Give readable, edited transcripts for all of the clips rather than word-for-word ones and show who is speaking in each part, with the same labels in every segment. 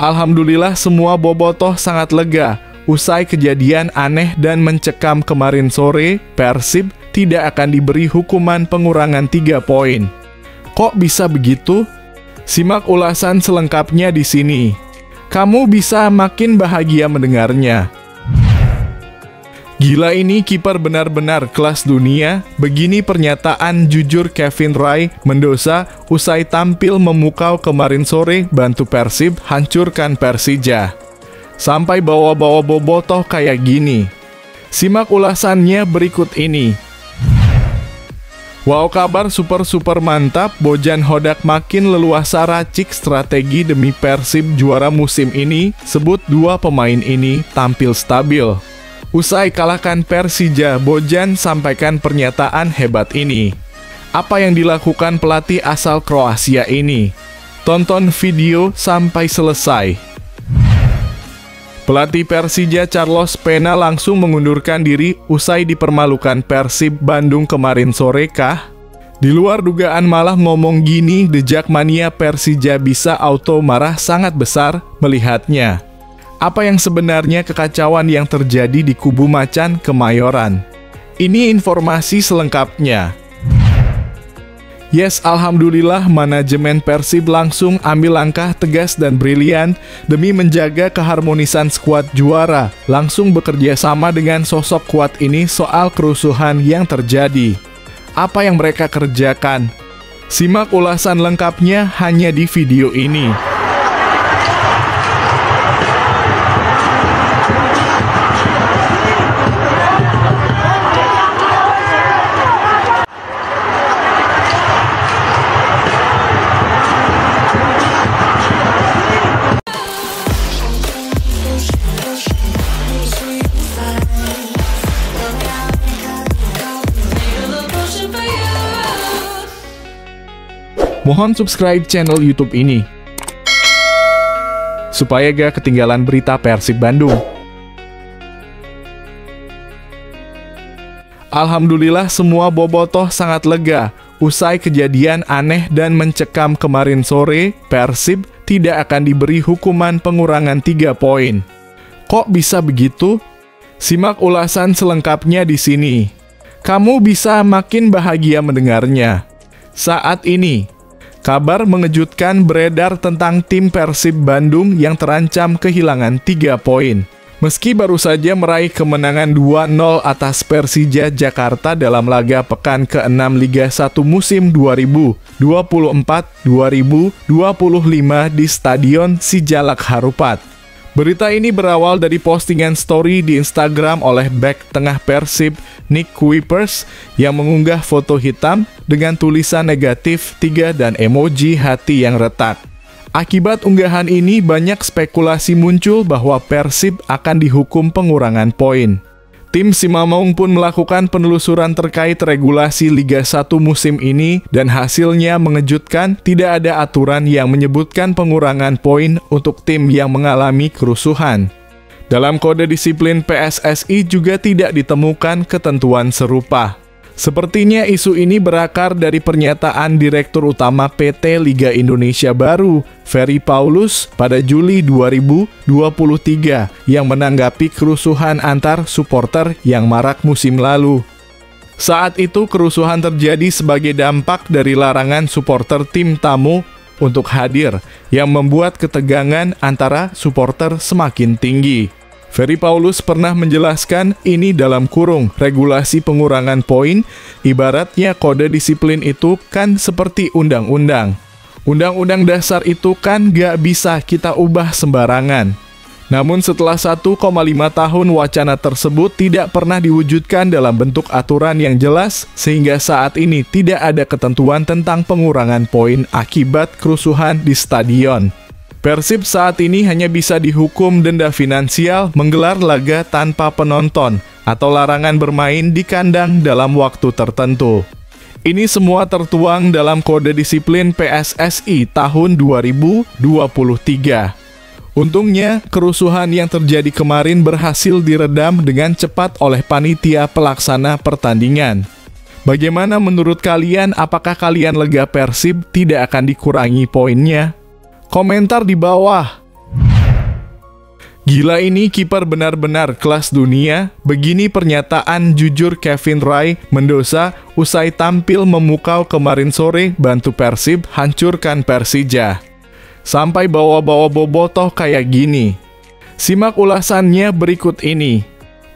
Speaker 1: Alhamdulillah semua bobotoh sangat lega. Usai kejadian aneh dan mencekam kemarin sore, Persib tidak akan diberi hukuman pengurangan 3 poin. Kok bisa begitu? Simak ulasan selengkapnya di sini. Kamu bisa makin bahagia mendengarnya. Gila, ini kiper benar-benar kelas dunia. Begini pernyataan jujur Kevin Ray Mendoza usai tampil memukau kemarin sore bantu Persib hancurkan Persija. Sampai bawa-bawa bobotoh kayak gini. Simak ulasannya berikut ini. Wow, kabar super mantap. Bojan Hodak makin leluasa racik strategi demi Persib juara musim ini. Sebut dua pemain ini tampil stabil. Usai kalahkan Persija, Bojan sampaikan pernyataan hebat ini. Apa yang dilakukan pelatih asal Kroasia ini? Tonton video sampai selesai. Pelatih Persija Carlos Pena langsung mengundurkan diri usai dipermalukan Persib Bandung kemarin sore kah? Di luar dugaan malah ngomong gini, The Jackmania Persija bisa auto marah sangat besar melihatnya. Apa yang sebenarnya kekacauan yang terjadi di kubu Macan Kemayoran? Ini informasi selengkapnya. Yes, alhamdulillah manajemen Persib langsung ambil langkah tegas dan brilian demi menjaga keharmonisan skuad juara. Langsung bekerja sama dengan sosok kuat ini soal kerusuhan yang terjadi. Apa yang mereka kerjakan? Simak ulasan lengkapnya hanya di video ini. Mohon subscribe channel YouTube ini supaya gak ketinggalan berita Persib Bandung. Alhamdulillah semua bobotoh sangat lega. Usai kejadian aneh dan mencekam kemarin sore, Persib tidak akan diberi hukuman pengurangan 3 poin. Kok bisa begitu? Simak ulasan selengkapnya di sini. Kamu bisa makin bahagia mendengarnya. Saat ini, kabar mengejutkan beredar tentang tim Persib Bandung yang terancam kehilangan 3 poin. Meski baru saja meraih kemenangan 2-0 atas Persija Jakarta dalam laga pekan ke-6 Liga 1 musim 2024-2025 di Stadion Sijalak Harupat. Berita ini berawal dari postingan story di Instagram oleh bek tengah Persib, Nick Kuipers, yang mengunggah foto hitam dengan tulisan negatif 3 dan emoji hati yang retak. Akibat unggahan ini, banyak spekulasi muncul bahwa Persib akan dihukum pengurangan poin. Tim Simamaung pun melakukan penelusuran terkait regulasi Liga 1 musim ini dan hasilnya mengejutkan. Tidak ada aturan yang menyebutkan pengurangan poin untuk tim yang mengalami kerusuhan. Dalam kode disiplin PSSI juga tidak ditemukan ketentuan serupa. Sepertinya isu ini berakar dari pernyataan Direktur Utama PT Liga Indonesia Baru, Ferry Paulus, pada Juli 2023 yang menanggapi kerusuhan antar supporter yang marak musim lalu. Saat itu kerusuhan terjadi sebagai dampak dari larangan supporter tim tamu untuk hadir yang membuat ketegangan antara supporter semakin tinggi. Ferry Paulus pernah menjelaskan ini dalam kurung regulasi pengurangan poin, ibaratnya kode disiplin itu kan seperti undang-undang. Undang-undang dasar itu kan gak bisa kita ubah sembarangan. Namun setelah 1,5 tahun wacana tersebut tidak pernah diwujudkan dalam bentuk aturan yang jelas, sehingga saat ini tidak ada ketentuan tentang pengurangan poin akibat kerusuhan di stadion. Persib saat ini hanya bisa dihukum denda finansial menggelar laga tanpa penonton atau larangan bermain di kandang dalam waktu tertentu. Ini semua tertuang dalam kode disiplin PSSI tahun 2023. Untungnya, kerusuhan yang terjadi kemarin berhasil diredam dengan cepat oleh panitia pelaksana pertandingan. Bagaimana menurut kalian? Apakah kalian lega Persib tidak akan dikurangi poinnya? Komentar di bawah. Gila ini kiper benar-benar kelas dunia, begini pernyataan jujur Kevin Ray Mendoza usai tampil memukau kemarin sore bantu Persib hancurkan Persija. Sampai bawa-bawa bobotoh kayak gini. Simak ulasannya berikut ini.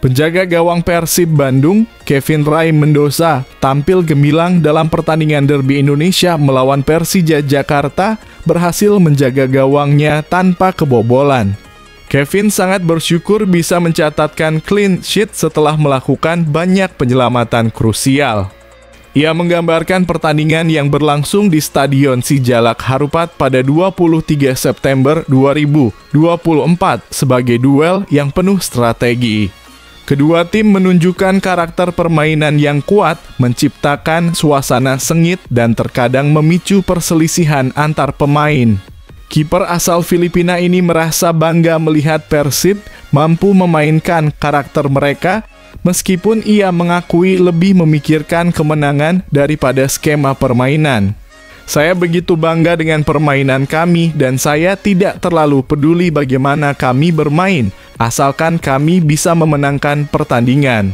Speaker 1: Penjaga gawang Persib Bandung, Kevin Ray Mendoza, tampil gemilang dalam pertandingan derby Indonesia melawan Persija Jakarta, berhasil menjaga gawangnya tanpa kebobolan. Kevin sangat bersyukur bisa mencatatkan clean sheet setelah melakukan banyak penyelamatan krusial. Ia menggambarkan pertandingan yang berlangsung di Stadion Sijalak Harupat pada 23 September 2024 sebagai duel yang penuh strategi. Kedua tim menunjukkan karakter permainan yang kuat, menciptakan suasana sengit dan terkadang memicu perselisihan antar pemain. Kiper asal Filipina ini merasa bangga melihat Persib mampu memainkan karakter mereka, meskipun ia mengakui lebih memikirkan kemenangan daripada skema permainan. Saya begitu bangga dengan permainan kami dan saya tidak terlalu peduli bagaimana kami bermain, asalkan kami bisa memenangkan pertandingan.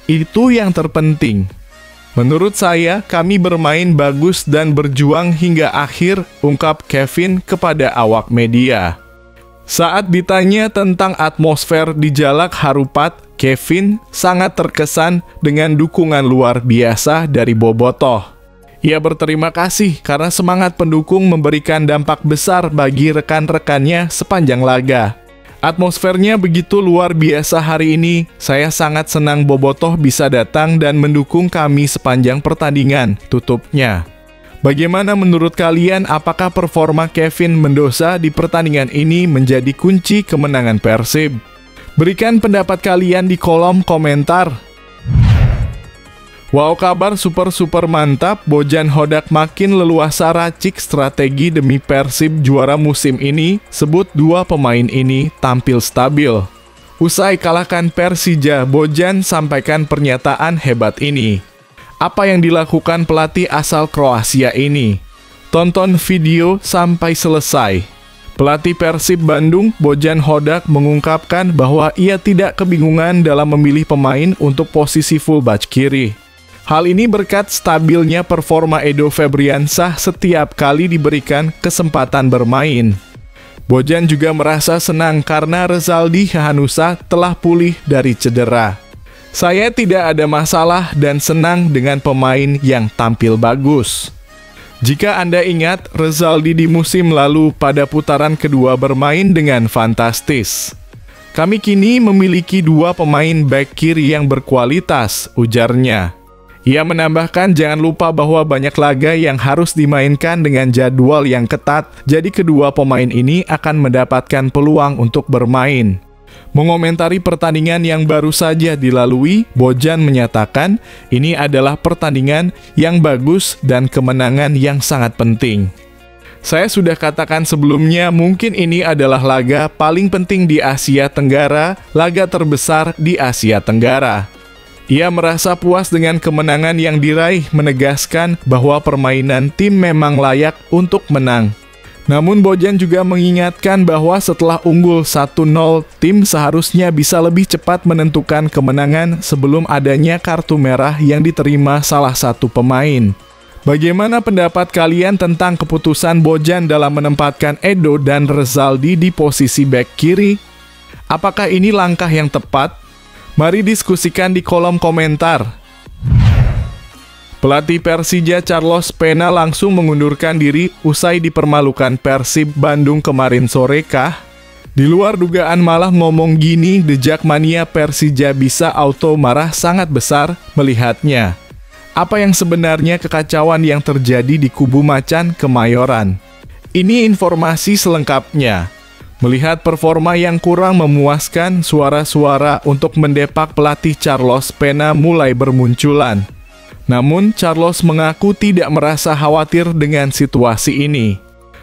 Speaker 1: Itu yang terpenting. Menurut saya, kami bermain bagus dan berjuang hingga akhir, ungkap Kevin kepada awak media. Saat ditanya tentang atmosfer di Jalak Harupat, Kevin sangat terkesan dengan dukungan luar biasa dari bobotoh. Ia berterima kasih karena semangat pendukung memberikan dampak besar bagi rekan-rekannya sepanjang laga. Atmosfernya begitu luar biasa hari ini, saya sangat senang bobotoh bisa datang dan mendukung kami sepanjang pertandingan, tutupnya. Bagaimana menurut kalian, apakah performa Kevin Mendoza di pertandingan ini menjadi kunci kemenangan Persib? Berikan pendapat kalian di kolom komentar. Wow, kabar super mantap, Bojan Hodak makin leluasa racik strategi demi Persib juara musim ini, sebut dua pemain ini tampil stabil. Usai kalahkan Persija, Bojan sampaikan pernyataan hebat ini. Apa yang dilakukan pelatih asal Kroasia ini? Tonton video sampai selesai. Pelatih Persib Bandung, Bojan Hodak mengungkapkan bahwa ia tidak kebingungan dalam memilih pemain untuk posisi fullback kiri. Hal ini berkat stabilnya performa Edo Febriansah setiap kali diberikan kesempatan bermain. Bojan juga merasa senang karena Rezaldi Hanusa telah pulih dari cedera. Saya tidak ada masalah dan senang dengan pemain yang tampil bagus. Jika Anda ingat, Rezaldi di musim lalu pada putaran kedua bermain dengan fantastis. Kami kini memiliki dua pemain bek kiri yang berkualitas, ujarnya. Ia menambahkan jangan lupa bahwa banyak laga yang harus dimainkan dengan jadwal yang ketat, jadi kedua pemain ini akan mendapatkan peluang untuk bermain. Mengomentari pertandingan yang baru saja dilalui, Bojan menyatakan ini adalah pertandingan yang bagus dan kemenangan yang sangat penting. Saya sudah katakan sebelumnya, mungkin ini adalah laga paling penting di Asia Tenggara, laga terbesar di Asia Tenggara. Ia merasa puas dengan kemenangan yang diraih, menegaskan bahwa permainan tim memang layak untuk menang. Namun Bojan juga mengingatkan bahwa setelah unggul 1-0, tim seharusnya bisa lebih cepat menentukan kemenangan sebelum adanya kartu merah yang diterima salah satu pemain. Bagaimana pendapat kalian tentang keputusan Bojan dalam menempatkan Edo dan Rezaldi di posisi bek kiri? Apakah ini langkah yang tepat? Mari diskusikan di kolom komentar. Pelatih Persija Carlos Pena langsung mengundurkan diri usai dipermalukan Persib Bandung kemarin sore kah? Di luar dugaan malah ngomong gini, The Jackmania Persija bisa auto marah sangat besar melihatnya. Apa yang sebenarnya kekacauan yang terjadi di kubu Macan Kemayoran? Ini informasi selengkapnya. Melihat performa yang kurang memuaskan, suara-suara untuk mendepak pelatih Carlos Pena mulai bermunculan. Namun, Carlos mengaku tidak merasa khawatir dengan situasi ini.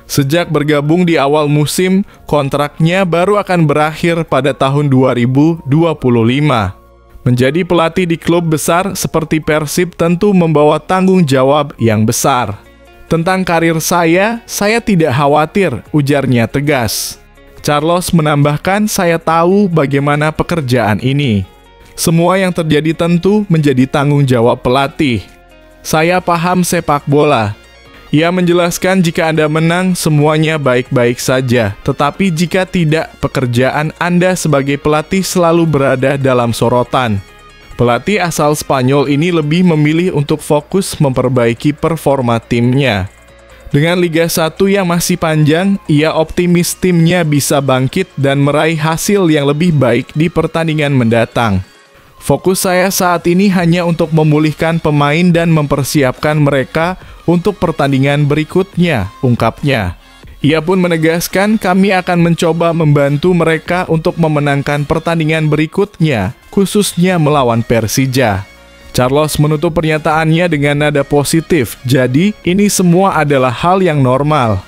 Speaker 1: Sejak bergabung di awal musim, kontraknya baru akan berakhir pada tahun 2025. Menjadi pelatih di klub besar seperti Persib tentu membawa tanggung jawab yang besar. Tentang karir saya tidak khawatir, ujarnya tegas. Carlos menambahkan, "Saya tahu bagaimana pekerjaan ini. Semua yang terjadi tentu menjadi tanggung jawab pelatih. Saya paham sepak bola." Ia menjelaskan, "Jika Anda menang, semuanya baik-baik saja. Tetapi jika tidak, pekerjaan Anda sebagai pelatih selalu berada dalam sorotan." Pelatih asal Spanyol ini lebih memilih untuk fokus memperbaiki performa timnya. Dengan Liga 1 yang masih panjang, ia optimis timnya bisa bangkit dan meraih hasil yang lebih baik di pertandingan mendatang. "Fokus saya saat ini hanya untuk memulihkan pemain dan mempersiapkan mereka untuk pertandingan berikutnya," ungkapnya. Ia pun menegaskan, "Kami akan mencoba membantu mereka untuk memenangkan pertandingan berikutnya, khususnya melawan Persija." Carlos menutup pernyataannya dengan nada positif, "Jadi, ini semua adalah hal yang normal."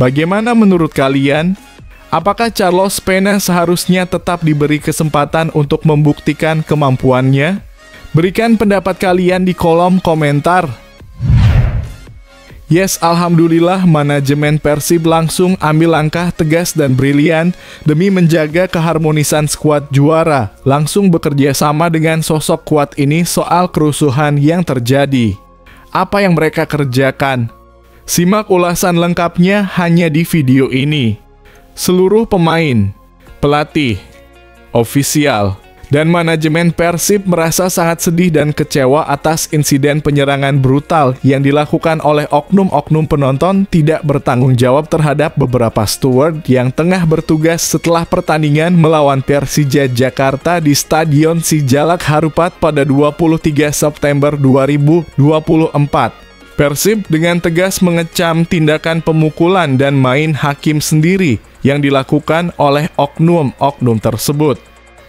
Speaker 1: Bagaimana menurut kalian? Apakah Carlos Pena seharusnya tetap diberi kesempatan untuk membuktikan kemampuannya? Berikan pendapat kalian di kolom komentar. Yes, alhamdulillah manajemen Persib langsung ambil langkah tegas dan brilian demi menjaga keharmonisan skuad juara. Langsung bekerja sama dengan sosok kuat ini soal kerusuhan yang terjadi. Apa yang mereka kerjakan? Simak ulasan lengkapnya hanya di video ini. Seluruh pemain, pelatih, ofisial, dan manajemen Persib merasa sangat sedih dan kecewa atas insiden penyerangan brutal yang dilakukan oleh oknum-oknum penonton tidak bertanggung jawab terhadap beberapa steward yang tengah bertugas setelah pertandingan melawan Persija Jakarta di Stadion Sijalak Harupat pada 23 September 2024. Persib dengan tegas mengecam tindakan pemukulan dan main hakim sendiri yang dilakukan oleh oknum-oknum tersebut.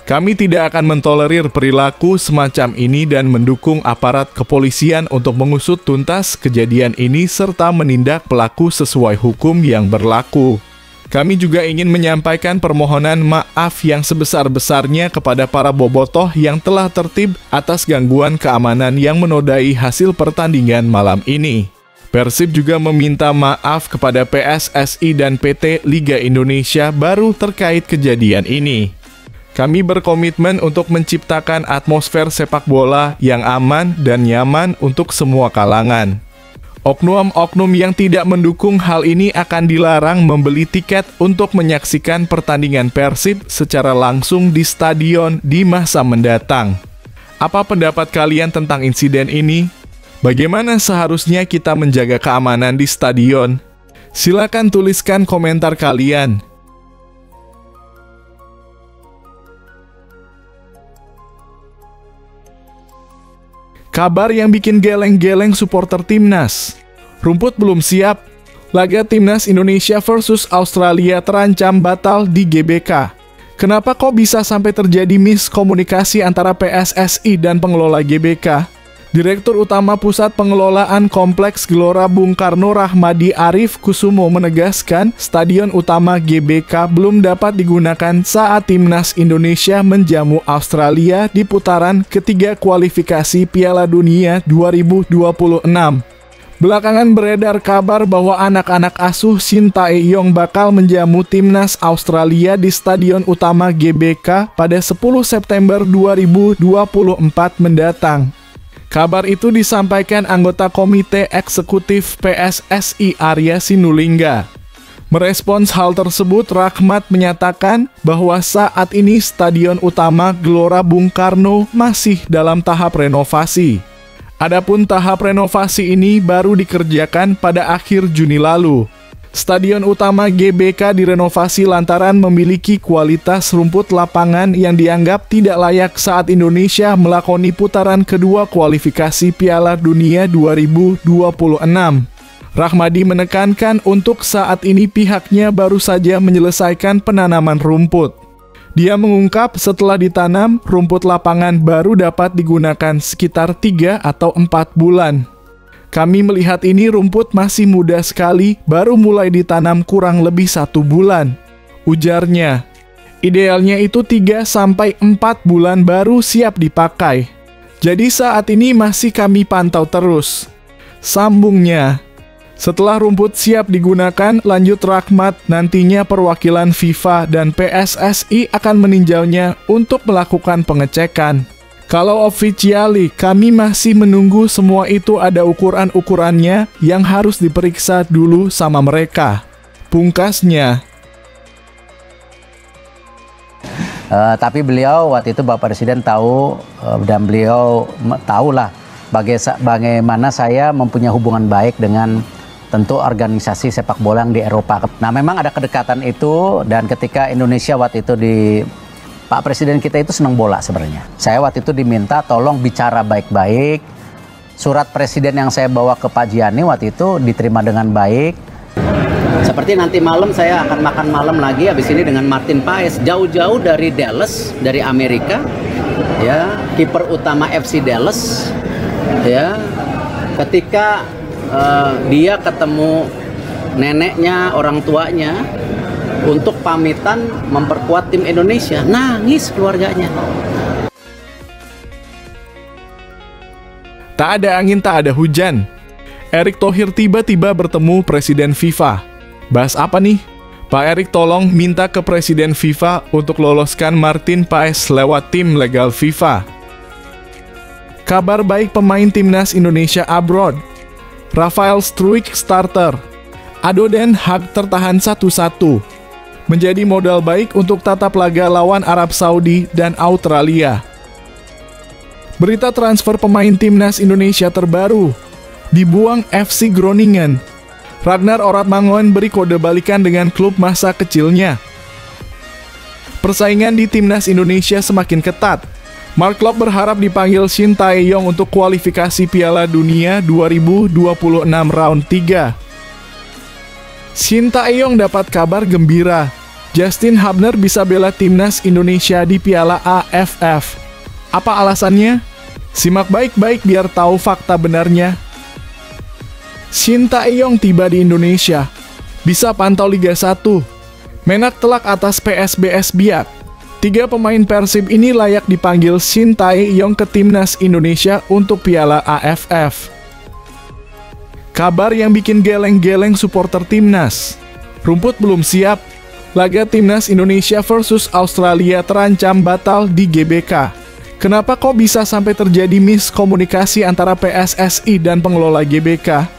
Speaker 1: "Kami tidak akan mentolerir perilaku semacam ini dan mendukung aparat kepolisian untuk mengusut tuntas kejadian ini serta menindak pelaku sesuai hukum yang berlaku. Kami juga ingin menyampaikan permohonan maaf yang sebesar-besarnya kepada para bobotoh yang telah tertib atas gangguan keamanan yang menodai hasil pertandingan malam ini." Persib juga meminta maaf kepada PSSI dan PT Liga Indonesia baru terkait kejadian ini. "Kami berkomitmen untuk menciptakan atmosfer sepak bola yang aman dan nyaman untuk semua kalangan. Oknum-oknum yang tidak mendukung hal ini akan dilarang membeli tiket untuk menyaksikan pertandingan Persib secara langsung di stadion di masa mendatang." Apa pendapat kalian tentang insiden ini? Bagaimana seharusnya kita menjaga keamanan di stadion? Silakan tuliskan komentar kalian. Kabar yang bikin geleng-geleng supporter timnas. Rumput belum siap. Laga timnas Indonesia versus Australia terancam batal di GBK. Kenapa kok bisa sampai terjadi miskomunikasi antara PSSI dan pengelola GBK? Direktur Utama Pusat Pengelolaan Kompleks Gelora Bung Karno Rahmadi Arif Kusumo menegaskan Stadion Utama GBK belum dapat digunakan saat timnas Indonesia menjamu Australia di putaran ketiga kualifikasi Piala Dunia 2026. Belakangan beredar kabar bahwa anak-anak asuh Shin Tae-yong bakal menjamu timnas Australia di Stadion Utama GBK pada 10 September 2024 mendatang. Kabar itu disampaikan anggota Komite Eksekutif PSSI Arya Sinulinga. Merespons hal tersebut, Rahmat menyatakan bahwa saat ini Stadion Utama Gelora Bung Karno masih dalam tahap renovasi. Adapun tahap renovasi ini baru dikerjakan pada akhir Juni lalu. Stadion Utama GBK direnovasi lantaran memiliki kualitas rumput lapangan yang dianggap tidak layak saat Indonesia melakoni putaran kedua kualifikasi Piala Dunia 2026. Rahmadi menekankan untuk saat ini pihaknya baru saja menyelesaikan penanaman rumput. Dia mengungkap setelah ditanam, rumput lapangan baru dapat digunakan sekitar 3 atau 4 bulan. "Kami melihat ini rumput masih muda sekali, baru mulai ditanam kurang lebih 1 bulan, ujarnya. Idealnya itu 3-4 bulan baru siap dipakai. Jadi saat ini masih kami pantau terus, sambungnya. Setelah rumput siap digunakan, lanjut Rahmat, nantinya perwakilan FIFA dan PSSI akan meninjaunya untuk melakukan pengecekan. Kalau officially, kami masih menunggu semua itu ada ukuran-ukurannya yang harus diperiksa dulu sama mereka. Pungkasnya.
Speaker 2: Tapi beliau waktu itu Bapak Presiden tahu dan beliau tahulah bagaimana saya mempunyai hubungan baik dengan tentu organisasi sepak bola yang di Eropa. Nah memang ada kedekatan itu, dan ketika Indonesia waktu itu Pak Presiden kita itu senang bola sebenarnya. Saya waktu itu diminta tolong bicara baik-baik. Surat Presiden yang saya bawa ke Pak Gianni waktu itu diterima dengan baik. Seperti nanti malam saya akan makan malam lagi habis ini dengan Martin Paes, jauh-jauh dari Dallas, dari Amerika, ya, kiper utama FC Dallas, ya. Ketika dia ketemu neneknya, orang tuanya untuk pamitan memperkuat tim Indonesia, nangis keluarganya.
Speaker 1: Tak ada angin, tak ada hujan. Erick Thohir tiba-tiba bertemu Presiden FIFA. Bahas apa nih? Pak Erick tolong minta ke Presiden FIFA untuk loloskan Martin Paes lewat tim legal FIFA. Kabar baik pemain timnas Indonesia abroad. Rafael Struijk starter. Ado Den Haag tertahan 1-1. Menjadi modal baik untuk tatap laga lawan Arab Saudi dan Australia. Berita transfer pemain timnas Indonesia terbaru. Dibuang FC Groningen. Ragnar Oratmangon beri kode balikan dengan klub masa kecilnya. Persaingan di timnas Indonesia semakin ketat. Mark Klok berharap dipanggil Shin Tae-yong untuk kualifikasi Piala Dunia 2026 round 3. Shin Tae-yong dapat kabar gembira. Justin Hubner bisa bela timnas Indonesia di Piala AFF. Apa alasannya? Simak baik-baik biar tahu fakta benarnya. Shin Tae-yong tiba di Indonesia. Bisa pantau Liga 1. Menak telak atas PSBS Biak. 3 pemain Persib ini layak dipanggil Shin Tae-yong ke timnas Indonesia untuk Piala AFF. Kabar yang bikin geleng-geleng supporter timnas. Rumput belum siap. Laga timnas Indonesia versus Australia terancam batal di GBK. Kenapa kok bisa sampai terjadi miskomunikasi antara PSSI dan pengelola GBK?